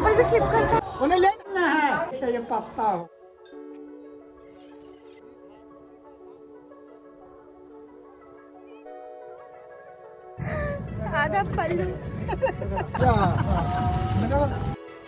चप्पल भी स्लिप करता है। उन्हें लेना है ये पत्ता हो। आधा पल्लू।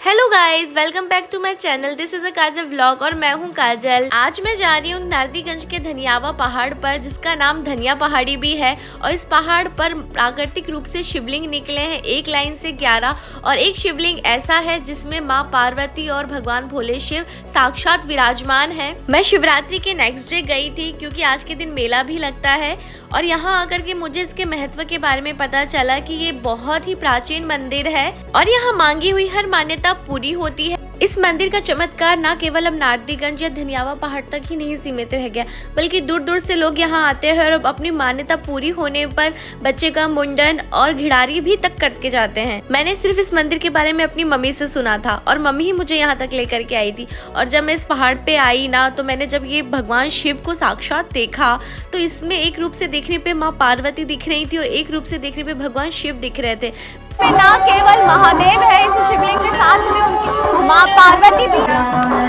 Hello guys, welcome back to my channel. This is a Kajal vlog और मैं हूँ काजल। आज मैं जा रही हूँ नारदीगंज के धनियावा पहाड़ पर, जिसका नाम धनिया पहाड़ी भी है। और इस पहाड़ पर प्राकृतिक रूप से शिवलिंग निकले हैं, एक लाइन से 11। और एक शिवलिंग ऐसा है जिसमें माँ पार्वती और भगवान भोले शिव साक्षात विराजमान है। मैं शिवरात्रि के नेक्स्ट डे गई थी क्योंकि आज के दिन मेला भी लगता है। और यहाँ आकर के मुझे इसके महत्व के बारे में पता चला कि ये बहुत ही प्राचीन मंदिर है और यहाँ मांगी हुई हर मान्यता पूरी होती है। इस मंदिर का चमत्कार न केवल अब नारदीगंज या धनियावा पहाड़ तक ही नहीं सीमित रह गया, बल्कि दूर दूर से लोग यहाँ आते हैं और अपनी मान्यता पूरी होने पर बच्चे का मुंडन और घिड़ारी भी तक करके जाते हैं। मैंने सिर्फ इस मंदिर के बारे में अपनी मम्मी से सुना था और मम्मी ही मुझे यहाँ तक लेकर के आई थी। और जब मैं इस पहाड़ पे आई ना, तो मैंने जब ये भगवान शिव को साक्षात देखा तो इसमें एक रूप से देखने पे माँ पार्वती दिख रही थी और एक रूप से देखने पे भगवान शिव दिख रहे थे। ना केवल महादेव है इस शिवलिंग के साथ में उनकी माँ पार्वती भी।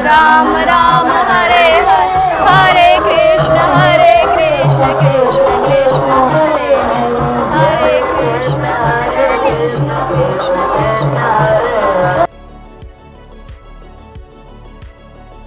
राम राम हरे हरे, हरे कृष्ण कृष्ण कृष्ण हरे हरे, हरे कृष्ण कृष्ण कृष्ण हरे।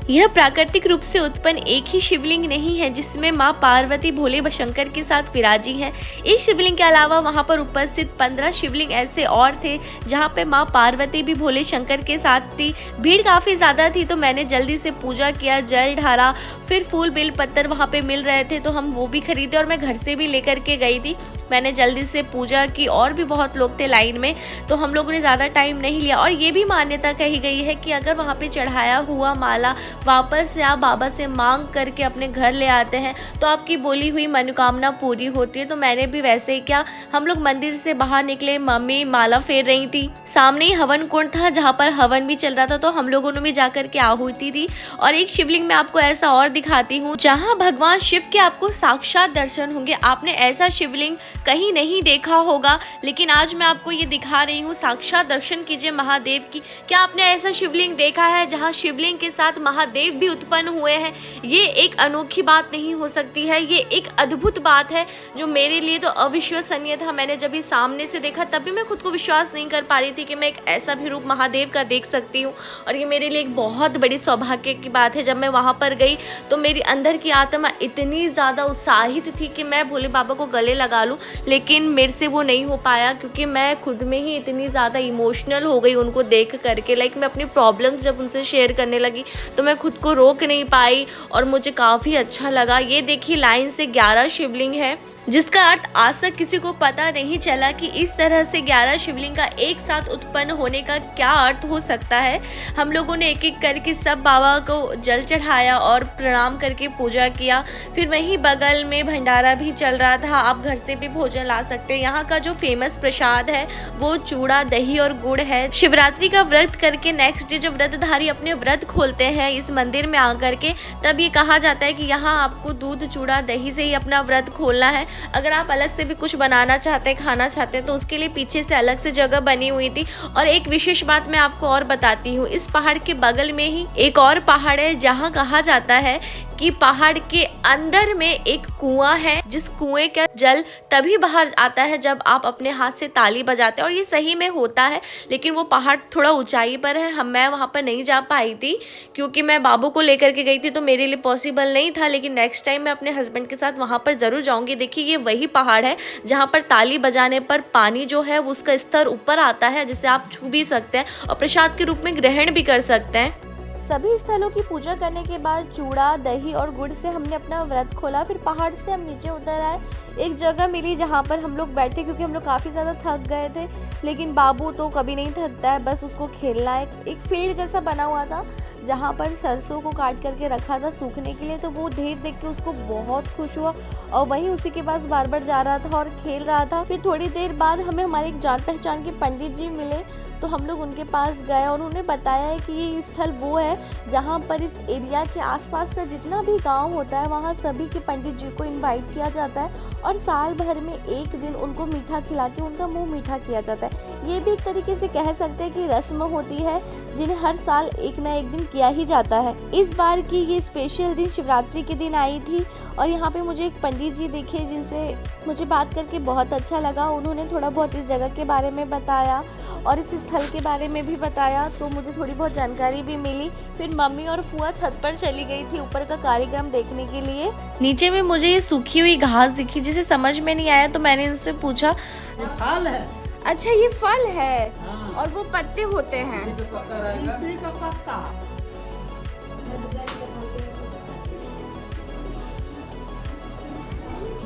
यह प्राकृतिक रूप से उत्पन्न एक ही शिवलिंग नहीं है जिसमें माँ पार्वती भोले व शंकर के साथ विराजी हैं। इस शिवलिंग के अलावा वहाँ पर उपस्थित 15 शिवलिंग ऐसे और थे जहाँ पे माँ पार्वती भी भोले शंकर के साथ थी। भीड़ काफ़ी ज़्यादा थी तो मैंने जल्दी से पूजा किया, जल ढारा, फिर फूल बेल पत्तर वहाँ पे मिल रहे थे तो हम वो भी खरीदे और मैं घर से भी लेकर के गई थी। मैंने जल्दी से पूजा की और भी बहुत लोग थे लाइन में, तो हम लोगों ने ज़्यादा टाइम नहीं लिया। और ये भी मान्यता कही गई है कि अगर वहाँ पे चढ़ाया हुआ माला वापस से आप बाबा से मांग करके अपने घर ले आते हैं तो आपकी बोली हुई मनोकामना पूरी होती है। तो मैंने भी वैसे ही किया। हम लोग मंदिर से बाहर निकले, मम्मी माला फेर रही थी, सामने ही हवन कुंड था जहाँ पर हवन भी चल रहा था, तो हम लोगों ने भी जाकर के आहुति दी। और एक शिवलिंग में आपको ऐसा और दिखाती हूँ जहाँ भगवान शिव के आपको साक्षात दर्शन होंगे। आपने ऐसा शिवलिंग कहीं नहीं देखा होगा, लेकिन आज मैं आपको ये दिखा रही हूँ। साक्षात दर्शन कीजिए महादेव की। क्या आपने ऐसा शिवलिंग देखा है जहाँ शिवलिंग के साथ महादेव भी उत्पन्न हुए हैं? ये एक अनोखी बात नहीं हो सकती है, ये एक अद्भुत बात है जो मेरे लिए तो अविश्वसनीय था। मैंने जब ये सामने से देखा तब भी मैं खुद को विश्वास नहीं कर पा रही थी कि मैं एक ऐसा भी रूप महादेव का देख सकती हूँ। और ये मेरे लिए एक बहुत बड़ी सौभाग्य की बात है। जब मैं वहाँ पर गई तो मेरी अंदर की आत्मा इतनी ज़्यादा उत्साहित थी कि मैं भोले बाबा को गले लगा लूँ, लेकिन मेरे से वो नहीं हो पाया क्योंकि मैं खुद में ही इतनी ज़्यादा इमोशनल हो गई उनको देख करके। लाइक मैं अपनी प्रॉब्लम्स जब उनसे शेयर करने लगी तो मैं खुद को रोक नहीं पाई और मुझे काफ़ी अच्छा लगा। ये देखिए, लाइन से 11 शिवलिंग है, जिसका अर्थ आज तक किसी को पता नहीं चला कि इस तरह से 11 शिवलिंग का एक साथ उत्पन्न होने का क्या अर्थ हो सकता है। हम लोगों ने एक एक करके सब बाबा को जल चढ़ाया और प्रणाम करके पूजा किया। फिर वहीं बगल में भंडारा भी चल रहा था, आप घर से भी भोजन ला सकते हैं। यहाँ का जो फेमस प्रसाद है वो चूड़ा, दही और गुड़ है। शिवरात्रि का व्रत करके नेक्स्ट डे जब व्रतधारी अपने व्रत खोलते हैं इस मंदिर में आकर के, तब ये कहा जाता है कि यहाँ आपको दूध, चूड़ा, दही से ही अपना व्रत खोलना है। अगर आप अलग से भी कुछ बनाना चाहते हैं, खाना चाहते हैं, तो उसके लिए पीछे से अलग से जगह बनी हुई थी। और एक विशेष बात मैं आपको और बताती हूँ, इस पहाड़ के बगल में ही एक और पहाड़ है जहाँ कहा जाता है कि पहाड़ के अंदर में एक कुआं है, जिस कुएं का जल तभी बाहर आता है जब आप अपने हाथ से ताली बजाते हैं। और ये सही में होता है, लेकिन वो पहाड़ थोड़ा ऊंचाई पर है। मैं वहाँ पर नहीं जा पाई थी क्योंकि मैं बाबू को लेकर के गई थी तो मेरे लिए पॉसिबल नहीं था, लेकिन नेक्स्ट टाइम मैं अपने हस्बैंड के साथ वहाँ पर ज़रूर जाऊँगी। देखिए, ये वही पहाड़ है जहाँ पर ताली बजाने पर पानी जो है वो उसका स्तर ऊपर आता है, जिसे आप छू भी सकते हैं और प्रसाद के रूप में ग्रहण भी कर सकते हैं। सभी स्थलों की पूजा करने के बाद चूड़ा, दही और गुड़ से हमने अपना व्रत खोला। फिर पहाड़ से हम नीचे उतर आए। एक जगह मिली जहाँ पर हम लोग बैठे क्योंकि हम लोग काफ़ी ज़्यादा थक गए थे, लेकिन बाबू तो कभी नहीं थकता है, बस उसको खेलना है। एक फील्ड जैसा बना हुआ था जहाँ पर सरसों को काट करके रखा था सूखने के लिए, तो वो ढेर देख के उसको बहुत खुश हुआ और वहीं उसी के पास बार बार जा रहा था और खेल रहा था। फिर थोड़ी देर बाद हमें हमारे एक जान पहचान के पंडित जी मिले, तो हम लोग उनके पास गए और उन्होंने बताया है कि ये स्थल वो है जहाँ पर इस एरिया के आसपास का जितना भी गांव होता है वहाँ सभी के पंडित जी को इनवाइट किया जाता है और साल भर में एक दिन उनको मीठा खिला के उनका मुंह मीठा किया जाता है। ये भी एक तरीके से कह सकते हैं कि रस्म होती है जिन्हें हर साल एक ना एक दिन किया ही जाता है। इस बार की ये स्पेशल दिन शिवरात्रि के दिन आई थी और यहाँ पे मुझे एक पंडित जी दिखे जिनसे मुझे बात करके बहुत अच्छा लगा। उन्होंने थोड़ा बहुत इस जगह के बारे में बताया और इस स्थल के बारे में भी बताया, तो मुझे थोड़ी बहुत जानकारी भी मिली। फिर मम्मी और फुआ छत पर चली गई थी ऊपर का कार्यक्रम देखने के लिए। नीचे में मुझे ये सूखी हुई घास दिखी जिसे समझ में नहीं आया, तो मैंने इनसे पूछा। ये फल है। अच्छा, ये फल है हाँ। और वो पत्ते होते हैं। इसी का पत्ता।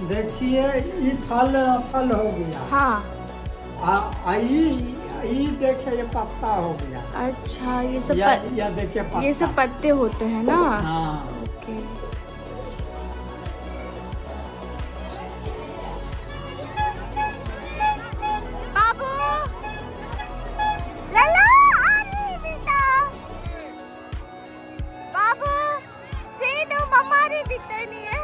देखिए ये फल हो गया। हाँ। ये देखिए ये पत्ता हो गया। अच्छा, ये सब या देखिए पत्ता। ये सब पत्ते होते हैं ना। हाँ। ओके। बाबू लला आनी बेटा बाबू सेनो ममारी दितनी है।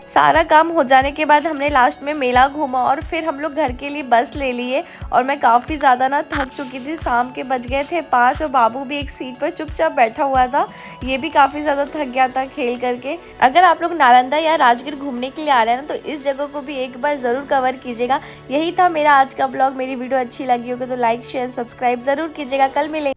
सारा काम हो जाने के बाद हमने लास्ट में मेला घूमा और फिर हम लोग घर के लिए बस ले लिए और मैं काफ़ी ज़्यादा ना थक चुकी थी। शाम के बज गए थे 5 और बाबू भी एक सीट पर चुपचाप बैठा हुआ था। ये भी काफ़ी ज़्यादा थक गया था खेल करके। अगर आप लोग नालंदा या राजगीर घूमने के लिए आ रहे हैं ना तो इस जगह को भी एक बार ज़रूर कवर कीजिएगा। यही था मेरा आज का ब्लॉग। मेरी वीडियो अच्छी लगी होगी तो लाइक शेयर सब्सक्राइब ज़रूर कीजिएगा। कल मिलेंगे।